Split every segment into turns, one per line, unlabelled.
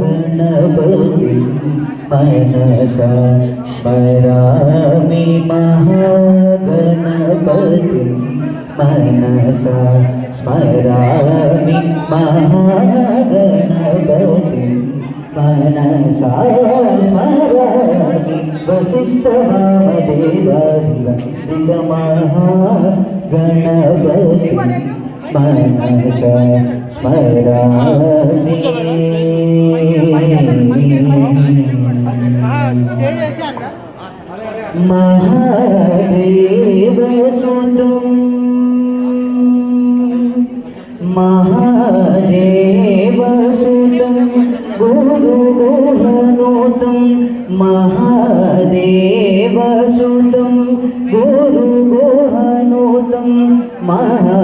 महागणपति मनसा स्मरामि महागणपति मनसा स्मरामि महागणपति मनसा स्मरामि वसिष्ठवामदेवादिवन्दित महागणपति मनसा स्मरामि महादेवसुतं महादेवसुतं गुरुगुहनुतं महादेवसुतं गुरुगुहनुतं महादेवसुतं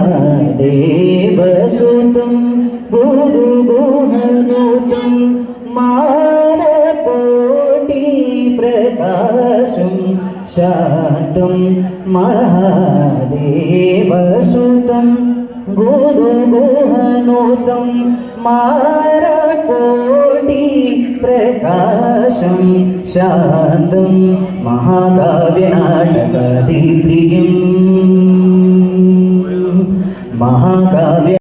गुरुगुहनुतं मानकोटि प्रकाशं शान्तं महादेवसुतं गुरुगुहनुतं मानकोटि प्रकाशं शान्तं महाकाव्यनाटकादिप्रियं महाकाव्य